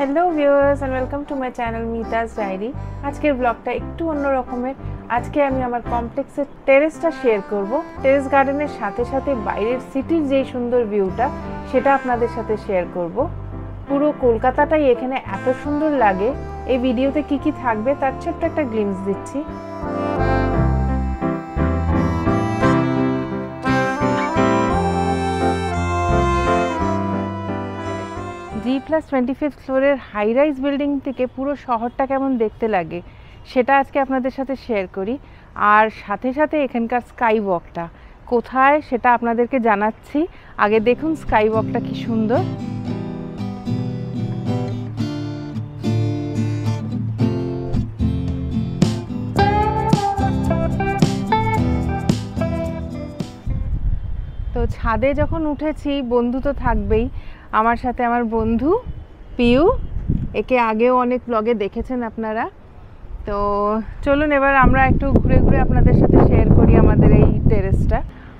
Hello viewers and welcome to my channel Mita's diary. আজকের ব্লগটা একটু অন্য রকমের। আজকে আমি আমার কমপ্লেক্সের টেরেসটা শেয়ার করব। টেরেস গার্ডেনের সাথে সাথে বাইরের সিটির যে সুন্দর ভিউটা সেটা আপনাদের সাথে শেয়ার করব। পুরো কলকাতাটাই এখানে এত সুন্দর লাগে। এই ভিডিওতে কি কি থাকবে তার ছোট্ট একটা গ্লিমস দিচ্ছি। G+25 ফ্লোরের হাই রাইজ বিল্ডিং থেকে পুরো শহরটা কেমন দেখতে লাগে সেটা আজকে আপনাদের সাথে শেয়ার করি। আর সাথে সাথে এখানকার স্কাই ওয়াকটা কোথায় সেটা আপনাদেরকে জানাচ্ছি। আগে দেখুন স্কাই ওয়াকটা কি সুন্দর। তো ছাদে যখন উঠেছি বন্ধু তো থাকবেই, আমার সাথে আমার বন্ধু পিউ, একে আগেও অনেক ব্লগে দেখেছেন আপনারা। তো চলুন এবার আমরা একটু ঘুরে ঘুরে আপনাদের সাথে শেয়ার করি আমাদের এই টেরেসটা।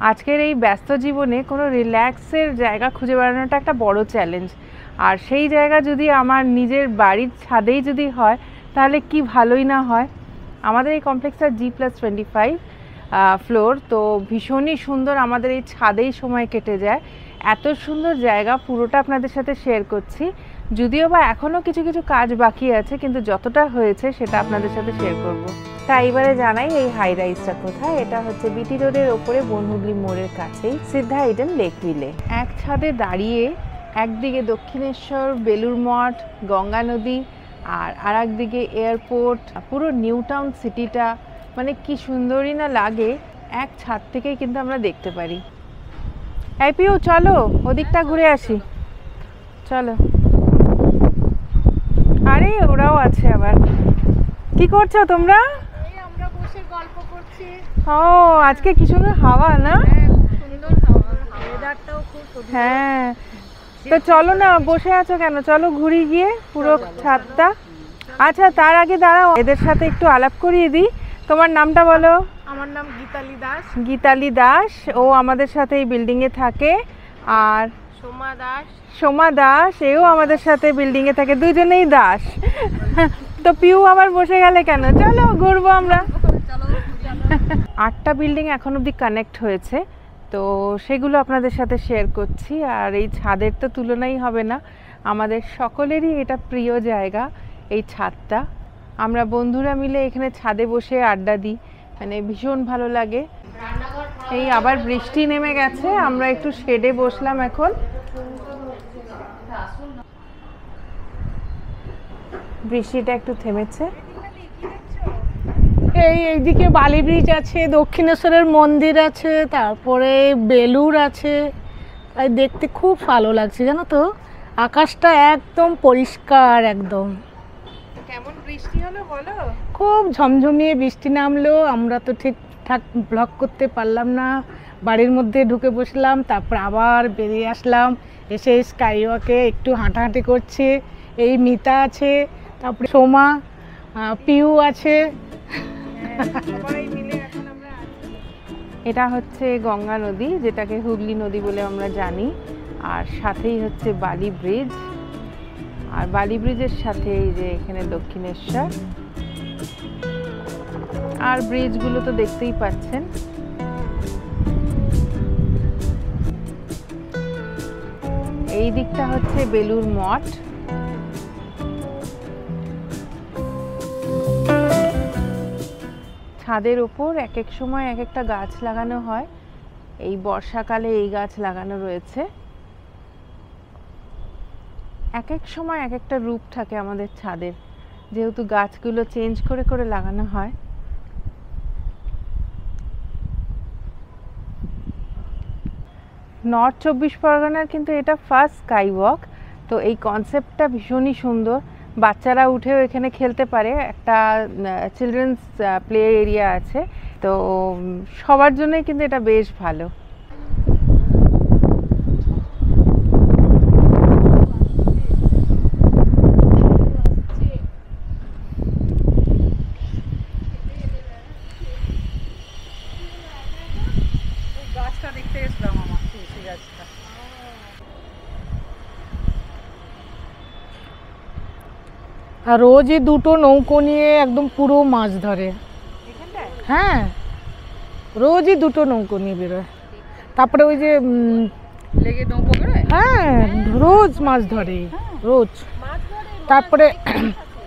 আজকের এই ব্যস্ত জীবনে কোনো রিল্যাক্সের জায়গা খুঁজে বেড়ানোটা একটা বড় চ্যালেঞ্জ। আর সেই জায়গা যদি আমার নিজের বাড়ির ছাদেই যদি হয় তাহলে কি ভালোই না হয়। আমাদের এই কমপ্লেক্সটা G+25 ফ্লোর, তো ভীষণই সুন্দর। আমাদের এই ছাদেই সময় কেটে যায়। এত সুন্দর জায়গা, পুরোটা আপনাদের সাথে শেয়ার করছি। যদিও বা এখনও কিছু কিছু কাজ বাকি আছে, কিন্তু যতটা হয়েছে সেটা আপনাদের সাথে শেয়ার করব। তা এবারে জানাই এই হাই রাইজটা কোথায়। এটা হচ্ছে বিটি রোডের ওপরে বনহুগলি মোড়ের কাছেই সিদ্ধা ইডেন লেক ভিলে। এক ছাদে দাঁড়িয়ে একদিকে দক্ষিণেশ্বর, বেলুড় মঠ, গঙ্গা নদী, আর আরেকদিকে এয়ারপোর্ট, পুরো নিউ টাউন সিটিটা, মানে কি সুন্দরই না লাগে। এক ছাদ থেকেই কিন্তু আমরা দেখতে পারি। এই পিউ চলো ওদিকটা ঘুরে আসি, চলো। আরে ওরাও আছে আবার। কি করছো তোমরা? এই আমরা বসে গল্প করছি। ও আজকে কি সুন্দর হাওয়া না? সুন্দর হাওয়া, ওয়েদারটাও খুব সুন্দর। হ্যাঁ, তো চলো না, বসে আছো কেন? চলো ঘুরি গিয়ে পুরো ছাদটা। আচ্ছা তার আগে দাঁড়াও, এদের সাথে একটু আলাপ করিয়ে দিই। তোমার নামটা বলো। আমার নাম গীতালি দাস। গীতালি দাস, ও আমাদের সাথে এই বিল্ডিংয়ে থাকে। আর সোমা দাস। সোমা দাস, এও আমাদের সাথে বিল্ডিংয়ে থাকে, দুজনেই দাস। তো পিউ আবার বসে গেলে কেন? চলো ঘুরবো আমরা। 8টা বিল্ডিং এখন অবধি কানেক্ট হয়েছে, তো সেগুলো আপনাদের সাথে শেয়ার করছি। আর এই ছাদের তো তুলনাই হবে না, আমাদের সকলেরই এটা প্রিয় জায়গা এই ছাদটা। আমরা বন্ধুরা মিলে এখানে ছাদে বসে আড্ডা দিই, মানে ভীষণ ভালো লাগে। এই আবার বৃষ্টি নেমে গেছে, আমরা একটু শেডে বসলাম এখন। বৃষ্টিটা একটু থেমেছে। এইদিকে বালি ব্রিজ আছে, দক্ষিণেশ্বরের মন্দির আছে, তারপরে বেলুড় আছে। তাই দেখতে খুব ভালো লাগছে জানো তো। আকাশটা একদম পরিষ্কার একদম। কেমন বৃষ্টি হলো বলো? খুব ঝমঝমিয়ে বৃষ্টি নামলো। আমরা তো ঠিকঠাক ব্লগ করতে পারলাম না, বাড়ির মধ্যে ঢুকে বসলাম, তারপর আবার বেরিয়ে আসলাম। এসে স্কাই ওয়াকে একটু হাঁটাহাঁটি করছে। এই মিতা আছে, তারপরে সোমা, পিউ আছে। এটা হচ্ছে গঙ্গা নদী, যেটাকে হুগলি নদী বলে আমরা জানি। আর সাথেই হচ্ছে বালি ব্রিজ, আর বালি ব্রিজের সাথে এই যে এখানে দক্ষিণেশ্বর। আর ব্রিজগুলো তো দেখতেই পাচ্ছেন। এই দিকটা হচ্ছে বেলুড় মঠ। ছাদের ওপর এক এক সময় এক একটা গাছ লাগানো হয়। এই বর্ষাকালে এই গাছ লাগানো রয়েছে। এক এক সময় এক একটা রূপ থাকে আমাদের ছাদের, যেহেতু গাছগুলো চেঞ্জ করে করে লাগানো হয়। নর্থ 24 পরগনার কিন্তু এটা ফার্স্ট স্কাই ওয়াক। তো এই কনসেপ্টটা ভীষণই সুন্দর। বাচ্চারা উঠেও এখানে খেলতে পারে, একটা চিলড্রেন্স প্লে এরিয়া আছে। তো সবার জন্যই কিন্তু এটা বেশ ভালো। গাছটা দেখতে এসলাম, আমার তুলসী গাছটা। আর রোজই দুটো নৌকো নিয়ে একদম পুরো মাছ ধরে। হ্যাঁ, রোজই দুটো নৌকো নিয়ে বেরোয়। তারপরে ওই যে লেগে নৌকো বেরোয়? হ্যাঁ, রোজ মাছ ধরে, রোজ। তারপরে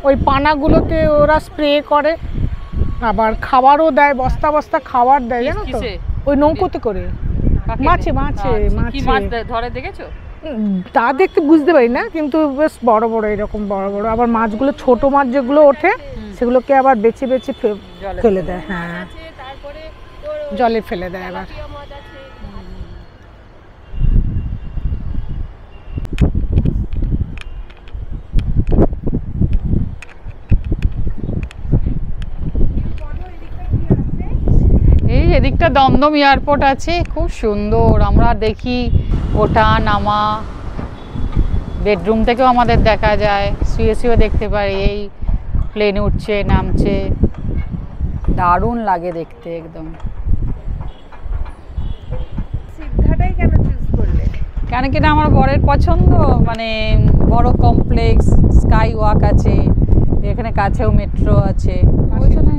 ওই পানাগুলোতে ওরা স্প্রে করে, আবার খাবারও দেয়, বস্তা বস্তা খাবার দেয়, জানো তো? কিসে? ওই নৌকোতে করে। মাছে মাছে আচ্ছা, কি মাছ মাছে ধরে দেখেছো? তা দেখতে বুঝতে পারি না, কিন্তু বেশ বড় বড়, এরকম বড় বড়। আবার মাছগুলো, ছোট মাছ যেগুলো ওঠে সেগুলোকে আবার বেছে বেছে ফেলে দেয়। হ্যাঁ, জলে ফেলে দেয় আবার। এই এদিকটা দমদম এয়ারপোর্ট আছে, খুব সুন্দর। আমরা দেখি ওঠা নামা, বেডরুম থেকেও আমাদের দেখা যায়, শুয়ে শুয়ে দেখতে পারি এই প্লেন উঠছে নামছে, দারুণ লাগে দেখতে একদম। সিদ্ধাটাই কেন চুজ করলে? কেন কিনা আমার বরের পছন্দ, মানে বড় কমপ্লেক্স, স্কাই ওয়াক আছে এখানে, কাছেও মেট্রো আছে, ওই জন্য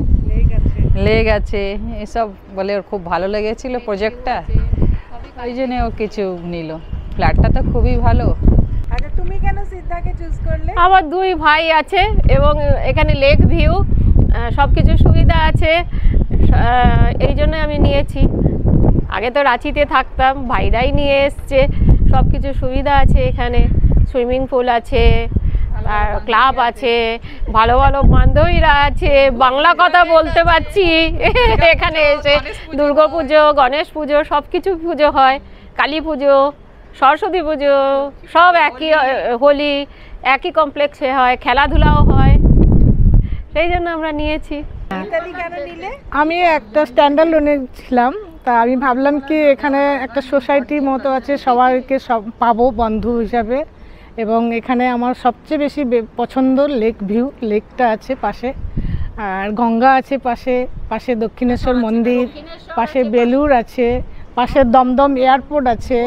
লেগ আছে, এসব বলে ওর খুব ভালো লেগেছিল প্রজেক্টটা, ওই জন্য ও কিছু নিল। ফ্ল্যাটটা তো খুবই ভালো। আচ্ছা, তুমি কেন সিদ্ধাকে চুজ করলে? আমার দুই ভাই আছে এবং এখানে লেক ভিউ, সব কিছু সুবিধা আছে, এই জন্য আমি নিয়েছি। আগে তো রাঁচিতে থাকতাম, ভাইরাই নিয়ে এসছে, সব কিছু সুবিধা আছে এখানে, সুইমিং পুল আছে, আর ক্লাব আছে, ভালো ভালো বান্ধবীরা আছে, বাংলা কথা বলতে পারছি এখানে এসে। দুর্গা পুজো, গণেশ পুজো, সব কিছু পুজো হয়, কালী পুজো, সরস্বতী পুজো, সব একই, হোলি একই কমপ্লেক্সে হয়, খেলাধুলাও হয়, সেই জন্য আমরা নিয়েছি। ইত্যাদি কেন নিলে? আমি একটা স্ট্যান্ডার্ড লোনে ছিলাম, তা আমি ভাবলাম কি এখানে একটা সোসাইটির মতো আছে, সবাইকে সব পাবো বন্ধু হিসাবে। এবং এখানে আমার সবচেয়ে বেশি পছন্দ লেক ভিউ, লেকটা আছে পাশে, আর গঙ্গা আছে পাশে, পাশে দক্ষিণেশ্বর মন্দির, পাশে বেলুড় আছে, পাশে দমদম এয়ারপোর্ট আছে,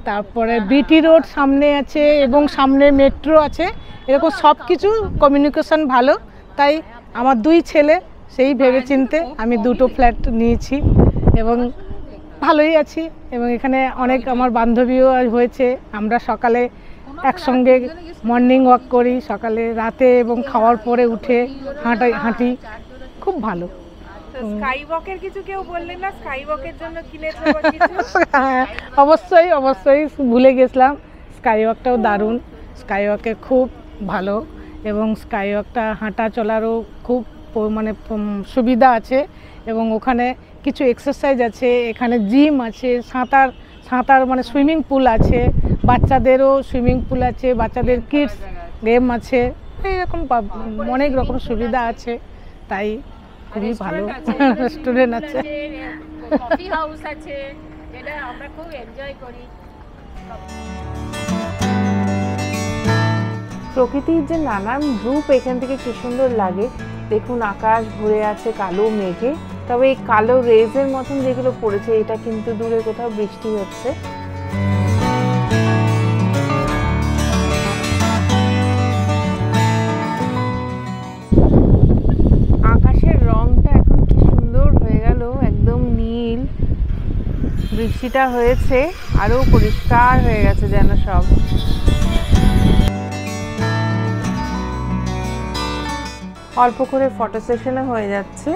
তারপরে বিটি রোড সামনে আছে, এবং সামনে মেট্রো আছে। এরকম সব কিছু কমিউনিকেশন ভালো, তাই আমার দুই ছেলে সেই ভেবেচিন্তে আমি দুটো ফ্ল্যাট নিয়েছি এবং ভালোই আছি। এবং এখানে অনেক আমার বান্ধবীও হয়েছে, আমরা সকালে একসঙ্গে মর্নিং ওয়াক করি, সকালে রাতে, এবং খাওয়ার পরে উঠে হাঁটি, খুব ভালো। স্কাই ওয়াকের কিছু কেউ বললেন না? স্কাই ওয়াকের জন্য কিনেছো বা কিছু? অবশ্যই অবশ্যই, ভুলে গেছিলাম, স্কাই ওয়াকটাও দারুণ, স্কাই ওয়াকে খুব ভালো, এবং স্কাই ওয়াকটা হাঁটা চলারও খুব মানে সুবিধা আছে, এবং ওখানে কিছু এক্সারসাইজ আছে, এখানে জিম আছে, সাঁতার মানে সুইমিং পুল আছে, বাচ্চাদেরও সুইমিং পুল আছে, বাচ্চাদের কিডস গেম আছে, এইরকম অনেক রকম সুবিধা আছে, তাই খুবই ভালো। রেস্টুরেন্ট আছে, কফি হাউস আছে, যেটা আমরা খুব এনজয় করি। প্রকৃতির যে নানান রূপ এখান থেকে কি সুন্দর লাগে। দেখুন, আকাশ ভরে আছে কালো মেঘে, তবে এই কালো রেজের মতন যেগুলো পড়েছে, এটা কিন্তু দূরে কোথাও বৃষ্টি হচ্ছে। আকাশের রংটা এখন কি সুন্দর হয়ে গেল, একদম নীল। বৃষ্টিটা হয়েছে, আরো পরিষ্কার হয়ে গেছে যেন সব। অল্প করে ফটো সেশনও হয়ে যাচ্ছে।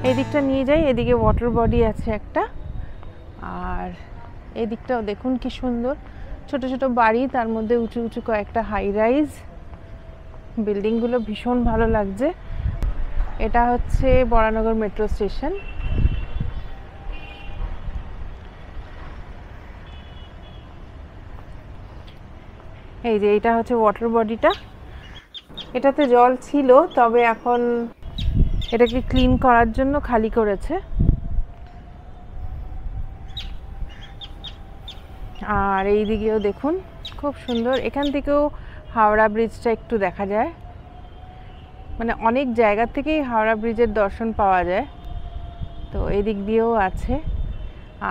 এদিকটা নিয়ে যাই, এদিকে ওয়াটার বডি আছে একটা, আর এদিকটাও দেখুন কি সুন্দর, ছোট ছোট বাড়ি, তার মধ্যে উঁচু উঁচু কয়েকটা হাই রাইজ বিল্ডিংগুলো, ভীষণ ভালো লাগছে। এটা হচ্ছে বরানগর মেট্রো স্টেশন। এই যে এটা হচ্ছে ওয়াটার বডিটা, এটাতে জল ছিল, তবে এখন এটাকে ক্লিন করার জন্য খালি করেছে। আর এই দিকেও দেখুন খুব সুন্দর, এখান থেকেও হাওড়া ব্রিজটা একটু দেখা যায়, মানে অনেক জায়গা থেকেই হাওড়া ব্রিজের দর্শন পাওয়া যায়। তো এদিক দিয়েও আছে।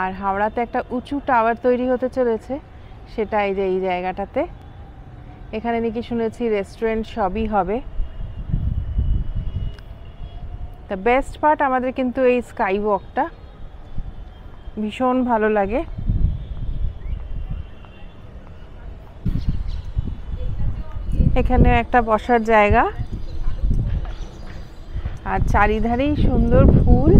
আর হাওড়াতে একটা উঁচু টাওয়ার তৈরি হতে চলেছে, সেটা এই যে এই জায়গাটাতে। এখানে নাকি শুনেছি রেস্টুরেন্ট সবই হবে। দ্য বেস্ট পার্ট আমাদের কিন্তু এই স্কাই ওয়াকটা ভীষণ ভালো লাগে। এখানে একটা বসার জায়গা, আর চারিধারেই সুন্দর ফুল,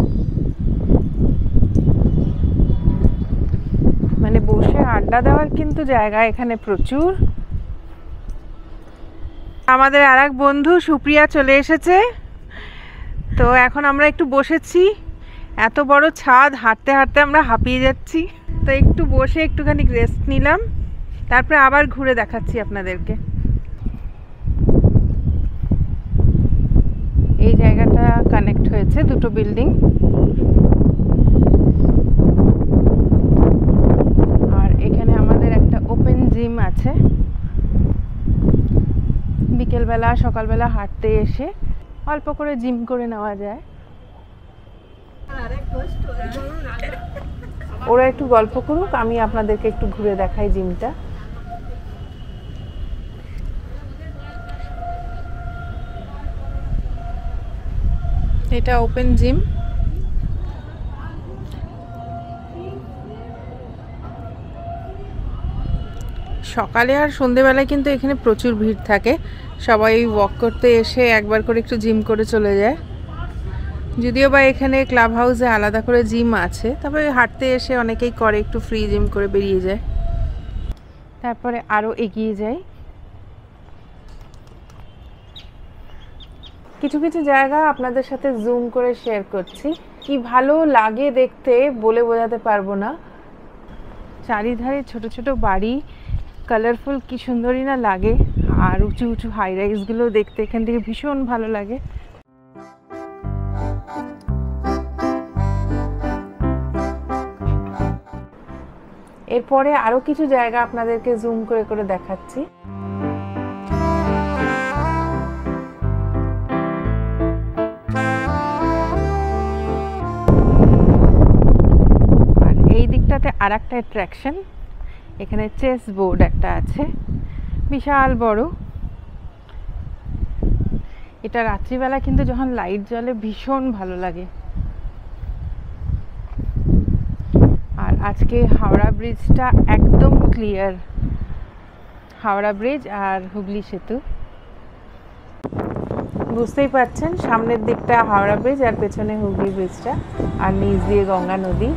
মানে বসে আড্ডা দেওয়ার কিন্তু জায়গা এখানে প্রচুর। আমাদের আর এক বন্ধু সুপ্রিয়া চলে এসেছে। তো এখন আমরা একটু বসেছি, এত বড় ছাদ, হাঁটতে হাঁটতে আমরা হাঁপিয়ে যাচ্ছি। তো একটু বসে একটুখানি রেস্ট নিলাম, তারপরে আবার ঘুরে দেখাচ্ছি আপনাদেরকে। এই জায়গাটা কানেক্ট হয়েছে দুটো বিল্ডিং। আর এখানে আমাদের একটা ওপেন জিম আছে। বিকেলবেলা সকালবেলা হাঁটতে এসে অল্প করে জিম করে নেওয়া যায়। ওরা একটু গল্প করুক, আমি আপনাদেরকে একটু ঘুরে দেখাই জিমটা। এটা ওপেন জিম। সকালে আর সন্ধেবেলায় কিন্তু এখানে প্রচুর ভিড় থাকে। সবাই ওয়াক করতে এসে একবার করে একটু জিম করে চলে যায়। যদিও বা এখানে ক্লাব হাউসে আলাদা করে জিম আছে, তবে হাঁটতে এসে অনেকেই করে একটু ফ্রি জিম করে বেরিয়ে যায়। তারপরে আরও এগিয়ে যাই। কিছু কিছু জায়গা আপনাদের সাথে জুম করে শেয়ার করছি। কি ভালো লাগে দেখতে বলে বোঝাতে পারবো না। চারিধারে ছোট ছোট বাড়ি, কালারফুল, কি সুন্দরই না লাগে। আর উঁচু উঁচু হাই রাইজগুলো দেখতে এখান থেকে ভীষণ ভালো লাগে। এরপরে আরো কিছু জায়গা আপনাদেরকে জুম করে করে দেখাচ্ছি। আর এই দিকটাতে আর একটা অ্যাট্রাকশন, এখানে চেস বোর্ড একটা আছে, বিশাল বড়। এটা রাত্রিবেলা কিন্তু যখন লাইট জ্বলে ভীষণ ভালো লাগে। আর আজকে হাওড়া ব্রিজটা একদম ক্লিয়ার, হাওড়া ব্রিজ আর হুগলি সেতু। বুঝতেই পারছেন সামনের দিকটা হাওড়া ব্রিজ আর পেছনে হুগলি ব্রিজটা, আর নিচ দিয়ে গঙ্গা নদী।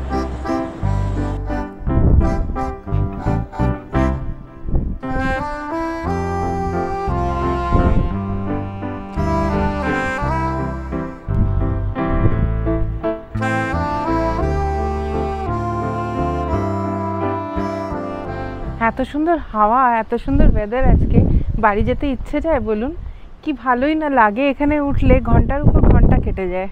এত সুন্দর হাওয়া, এত সুন্দর ওয়েদার, আজকে বাড়ি যেতে ইচ্ছে যায় বলুন। কি ভালোই না লাগে, এখানে উঠলে ঘন্টার উপর ঘন্টা কেটে যায়।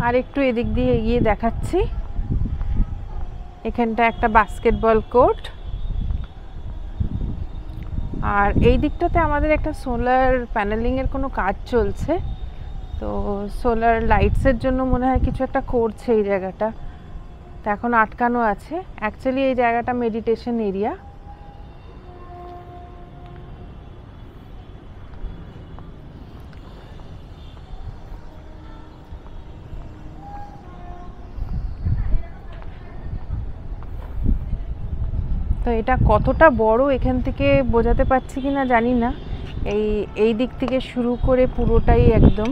আর একটু এদিক দিয়ে এগিয়ে দেখাচ্ছি। এখানটা একটা বাস্কেটবল কোর্ট। আর এই দিকটাতে আমাদের একটা সোলার প্যানেলিংয়ের কোনো কাজ চলছে, তো সোলার লাইটসের জন্য মনে হয় কিছু একটা করছে এই জায়গাটা। তো এখন আটকানো আছে। অ্যাকচুয়ালি এই জায়গাটা মেডিটেশন এরিয়া। তো এটা কতটা বড় এখান থেকে বোঝাতে পারছি কি না জানি না। এই দিক থেকে শুরু করে পুরোটাই একদম।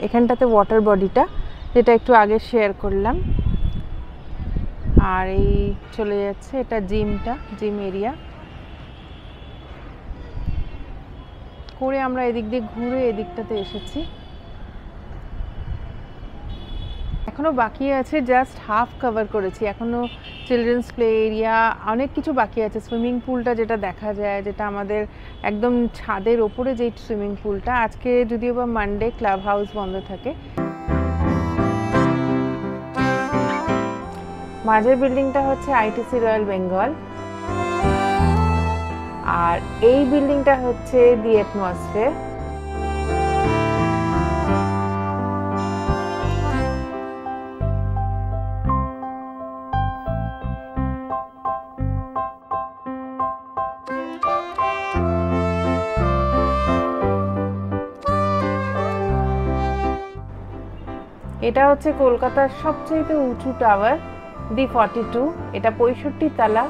এখানটাতে ওয়াটার বডিটা, যেটা একটু আগে শেয়ার করলাম। আর এই চলে যাচ্ছে এটা জিমটা, জিম এরিয়া করে আমরা এদিক দিয়ে ঘুরে এদিকটাতে এসেছি। এখনো বাকি আছে, জাস্ট হাফ কভার করেছি, এখনো চিলড্রেন্স প্লে এরিয়া অনেক কিছু বাকি আছে। সুইমিং পুলটা যেটা দেখা যায়, যেটা আমাদের একদম ছাদের ওপরে যেই সুইমিং পুলটা, আজকে যদিও বা মানডে ক্লাব হাউস বন্ধ থাকে। মাঝের বিল্ডিংটা হচ্ছে আইটিসি রয়্যাল বেঙ্গল, আর এই বিল্ডিংটা হচ্ছে দি অ্যাটমসফিয়ার। এটা হচ্ছে কলকাতার সবচেয়ে উঁচু টাওয়ার, দি 42। এটা 65 তলা।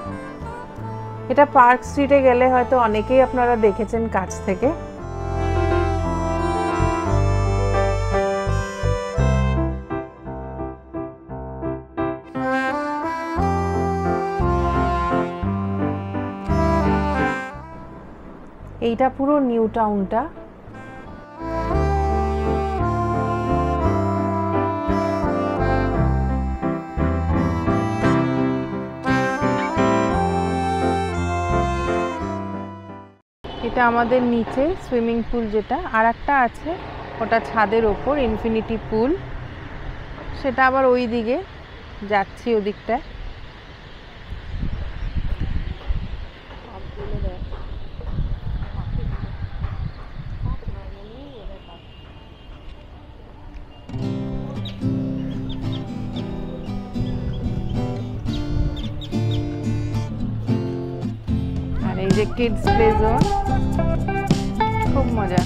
এটা পার্ক স্ট্রিটে গেলে হয়তো অনেকেই আপনারা দেখেছেন কাছ থেকে। এইটা পুরো নিউ টাউনটা। এটা আমাদের নিচে সুইমিং পুল, যেটা আর একটা আছে ওটা ছাদের ওপর ইনফিনিটি পুল, সেটা আবার ওই দিকে যাচ্ছি, ওদিকটায়। আর এই যে কিডস প্লে জোন, খুব মজা।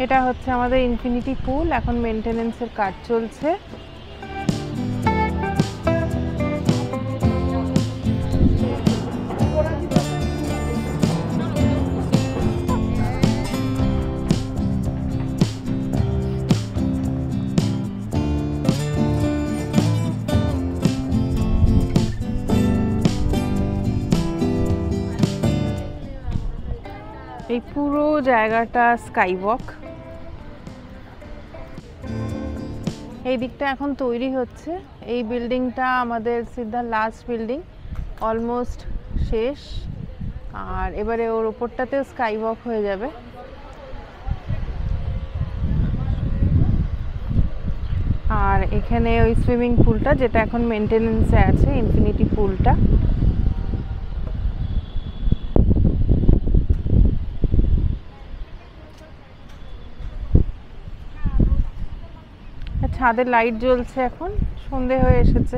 এটা হচ্ছে আমাদের ইনফিনিটি পুল, এখন মেইনটেনেন্সের কাজ চলছে। এই পুরো জায়গাটা স্কাই ওয়াক। এই দিকটা এখন তৈরি হচ্ছে। এই বিল্ডিংটা আমাদের সিদ্ধা লাস্ট বিল্ডিং, অলমোস্ট শেষ। আর এবারে ওর ওপরটাতেও স্কাই ওয়াক হয়ে যাবে। আর এখানে ওই সুইমিং পুলটা, যেটা এখন মেইনটেনেন্সে আছে, ইনফিনিটি পুলটা। ছাদে লাইট জ্বলছে, এখন সন্ধে হয়ে এসেছে।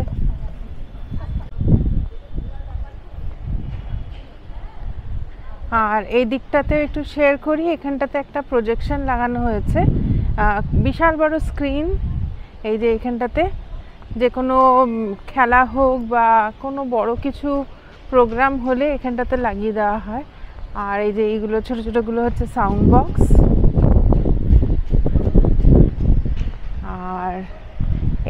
আর এই দিকটাতে একটু শেয়ার করি, এখানটাতে একটা প্রজেকশন লাগানো হয়েছে, বিশাল বড় স্ক্রিন। এই যে এখানটাতে যে কোনো খেলা হোক বা কোনো বড় কিছু প্রোগ্রাম হলে এখানটাতে লাগিয়ে দেওয়া হয়। আর এই যে এইগুলো ছোট ছোটগুলো হচ্ছে সাউন্ড বক্স। আর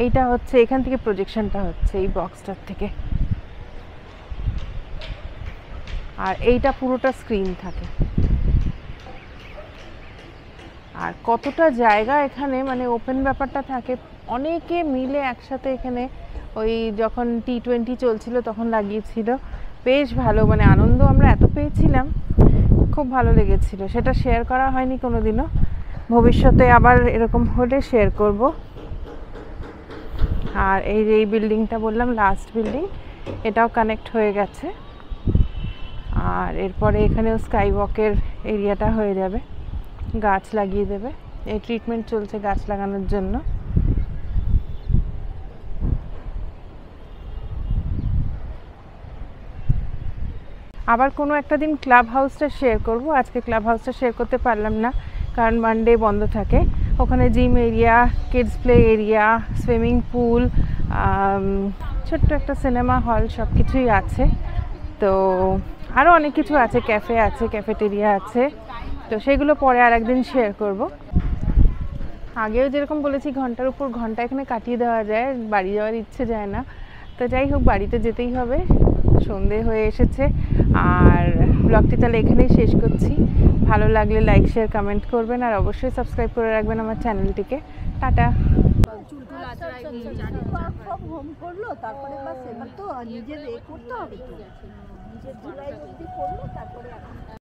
এইটা হচ্ছে এখান থেকে প্রজেকশনটা হচ্ছে এই বক্সটার থেকে। আর এইটা পুরোটা স্ক্রিন থাকে। আর কতটা জায়গা এখানে, মানে ওপেন ব্যাপারটা থাকে, অনেকে মিলে একসাথে এখানে ওই যখন T20 চলছিল তখন লাগিয়েছিল। বেশ ভালো, মানে আনন্দ আমরা এত পেয়েছিলাম, খুব ভালো লেগেছিল। সেটা শেয়ার করা হয়নি কোনোদিনও, ভবিষ্যতে আবার এরকম হলে শেয়ার করব। আর এই যে এই বিল্ডিংটা বললাম লাস্ট বিল্ডিং, এটাও কানেক্ট হয়ে গেছে। আর এরপরে এখানেও স্কাই ওয়াকের এরিয়াটা হয়ে যাবে, গাছ লাগিয়ে দেবে। এই ট্রিটমেন্ট চলছে গাছ লাগানোর জন্য। আবার কোনো একটা দিন ক্লাব হাউসটা শেয়ার করব। আজকে ক্লাব হাউসটা শেয়ার করতে পারলাম না, কারণ মানডে বন্ধ থাকে। ওখানে gym area, kids play area, swimming pool, ছোট্ট একটা সিনেমা হল, সব কিছুই আছে। তো আরও অনেক কিছু আছে, ক্যাফে আছে, ক্যাফেটেরিয়া আছে, তো সেগুলো পরে আর একদিন শেয়ার করব। আগেও যেরকম বলেছি ঘন্টার উপর ঘন্টা এখানে কাটিয়ে দেওয়া যায়, বাড়ি যাওয়ার ইচ্ছে যায় না। তো যাই হোক, বাড়িতে যেতেই হবে, সন্ধে হয়ে এসেছে। আর ব্লগটি তাহলে এখানেই শেষ করছি। ভালো লাগলে লাইক, শেয়ার, কমেন্ট করবেন, আর অবশ্যই সাবস্ক্রাইব করে রাখবেন আমার চ্যানেলটিকে। টাটা। হোম করলো, তারপরে বাস এবার তো নিজের করতে হবে, তো নিজের ধুলাই করলো, তারপরে